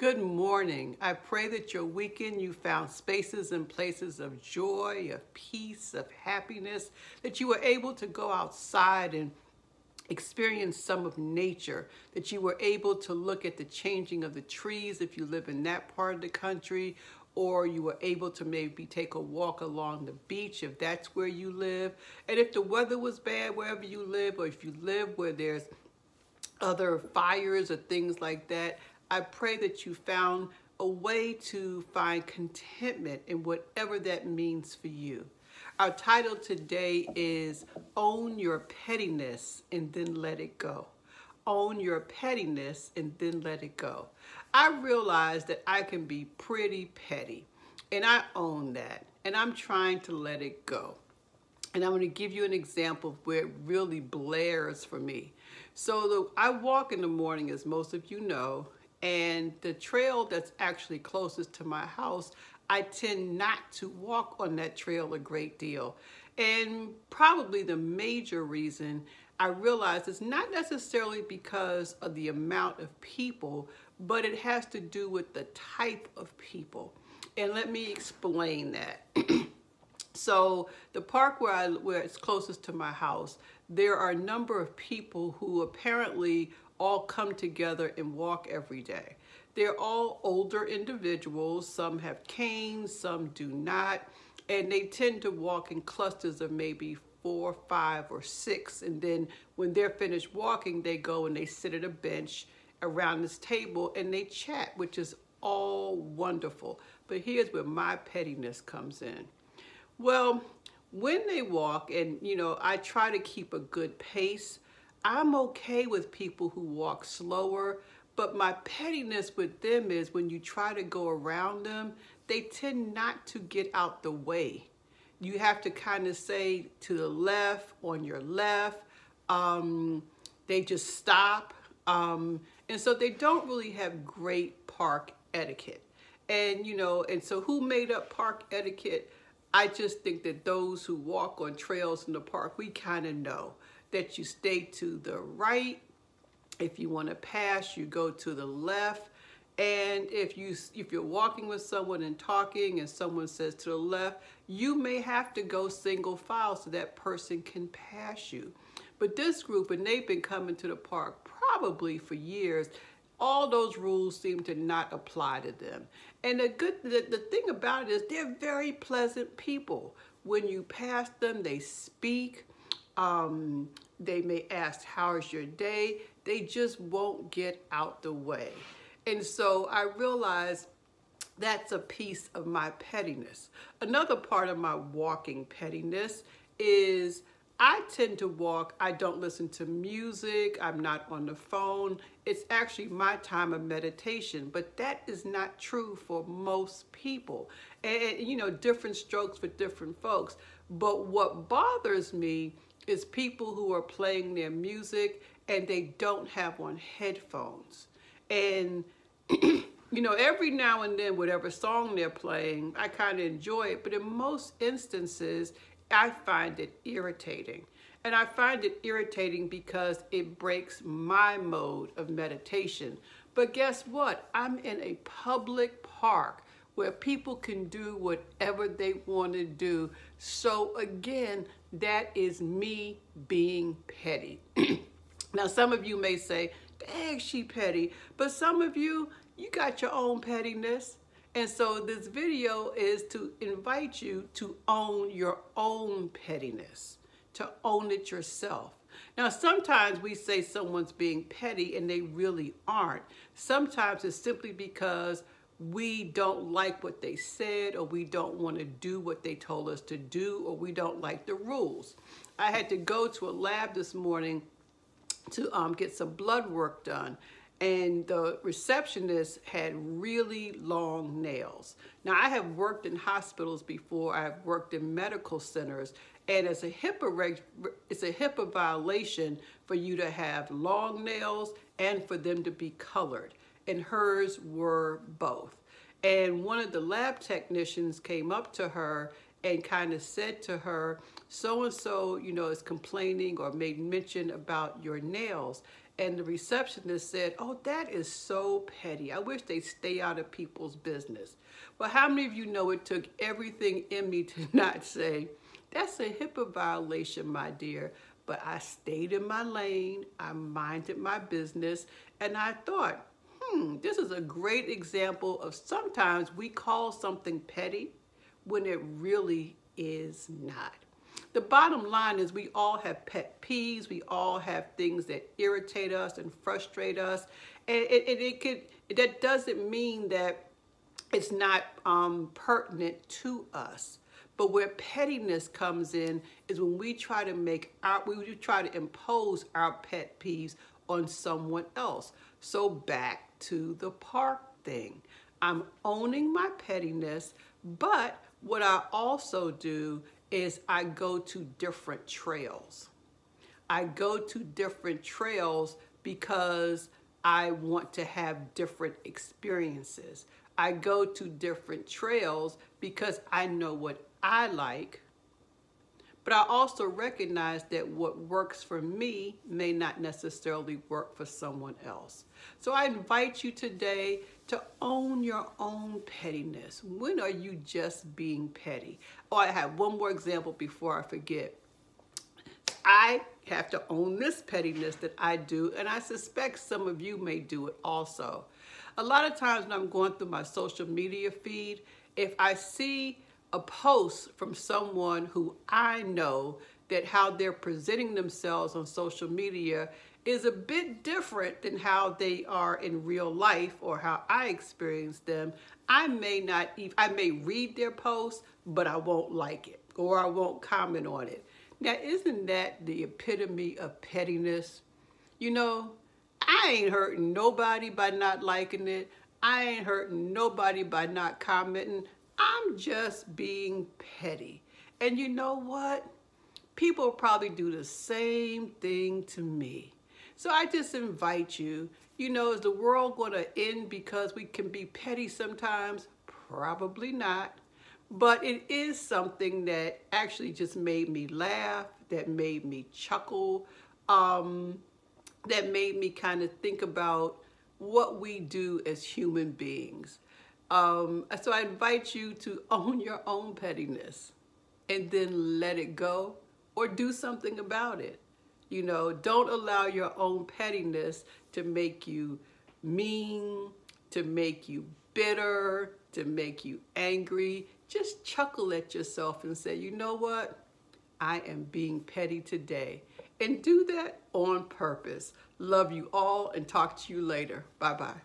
Good morning. I pray that your weekend you found spaces and places of joy, of peace, of happiness, that you were able to go outside and experience some of nature, that you were able to look at the changing of the trees if you live in that part of the country, or you were able to maybe take a walk along the beach if that's where you live. And if the weather was bad wherever you live, or if you live where there's other fires or things like that, I pray that you found a way to find contentment in whatever that means for you. Our title today is Own Your Pettiness and Then Let It Go. Own your pettiness and then let it go. I realize that I can be pretty petty, and I own that, and I'm trying to let it go. And I'm going to give you an example of where it really blares for me. So I walk in the morning, as most of you know, and the trail that's actually closest to my house, I tend not to walk on that trail a great deal. And probably the major reason I realize it's not necessarily because of the amount of people, but it has to do with the type of people. And let me explain that. So the park where it's closest to my house, there are a number of people who apparently all come together and walk every day. They're all older individuals. Some have canes, some do not, and they tend to walk in clusters of maybe 4, 5, or 6. And then when they're finished walking, they go and they sit at a bench around this table and they chat, which is all wonderful. But here's where my pettiness comes in. Well, when they walk, and I try to keep a good pace, I'm okay with people who walk slower, but my pettiness with them is when you try to go around them, they tend not to get out the way. You have to kind of say to the left, on your left. They just stop. And so they don't really have great park etiquette. And, and so who made up park etiquette? I just think that those who walk on trails in the park, we kind of know that you stay to the right. If you want to pass, you go to the left. And if you're walking with someone and talking and someone says to the left, you may have to go single file so that person can pass you. But this group, and they've been coming to the park probably for years, all those rules seem to not apply to them. And the thing about it is they're very pleasant people. When you pass them, they speak. They may ask, how is your day? They just won't get out the way. And so I realize that's a piece of my pettiness. Another part of my walking pettiness is I tend to walk, I don't listen to music, I'm not on the phone. It's actually my time of meditation, but that is not true for most people. And different strokes for different folks. But what bothers me is people who are playing their music and they don't have on headphones. And every now and then, whatever song they're playing, I kind of enjoy it. But in most instances, I find it irritating. And I find it irritating because it breaks my mode of meditation. But guess what? I'm in a public park where people can do whatever they want to do. So again, that is me being petty. Now, some of you may say, dang, she petty. But some of you got your own pettiness. And so this video is to invite you to own your own pettiness, to own it yourself. Now, sometimes we say someone's being petty and they really aren't. Sometimes it's simply because we don't like what they said, or we don't want to do what they told us to do, or we don't like the rules. I had to go to a lab this morning to get some blood work done. And the receptionist had really long nails. Now, I have worked in hospitals before. I've worked in medical centers. And it's a HIPAA violation for you to have long nails and for them to be colored. And hers were both. And one of the lab technicians came up to her and kind of said to her, so-and-so, is complaining or made mention about your nails. and the receptionist said, "Oh, that is so petty. I wish they'd stay out of people's business." Well, how many of you know it took everything in me to not say, "That's a HIPAA violation, my dear." But I stayed in my lane, I minded my business, and I thought, this is a great example of sometimes we call something petty when it really is not. The bottom line is we all have pet peeves, we all have things that irritate us and frustrate us, and that doesn't mean that it's not pertinent to us. But where pettiness comes in is when we try to impose our pet peeves on someone else. So back to the park thing. I'm owning my pettiness, but what I also do is I go to different trails. I go to different trails because I want to have different experiences. I go to different trails because I know what I like, but I also recognize that what works for me may not necessarily work for someone else. So I invite you today to own your own pettiness. When are you just being petty? Oh, I have one more example before I forget. I have to own this pettiness that I do, and I suspect some of you may do it also. A lot of times when I'm going through my social media feed, if I see a post from someone who I know that how they're presenting themselves on social media is a bit different than how they are in real life or how I experience them, I may read their post, but I won't like it or I won't comment on it. Now, isn't that the epitome of pettiness? You know, I ain't hurting nobody by not liking it. I ain't hurting nobody by not commenting. I'm just being petty. And you know what? People probably do the same thing to me. So I just invite you, is the world going to end because we can be petty sometimes? Probably not. But it is something that actually just made me laugh, that made me chuckle, that made me kind of think about what we do as human beings. So I invite you to own your own pettiness and then let it go or do something about it. Don't allow your own pettiness to make you mean, to make you bitter, to make you angry. Just chuckle at yourself and say, you know what? I am being petty today. And do that on purpose. Love you all and talk to you later. Bye-bye.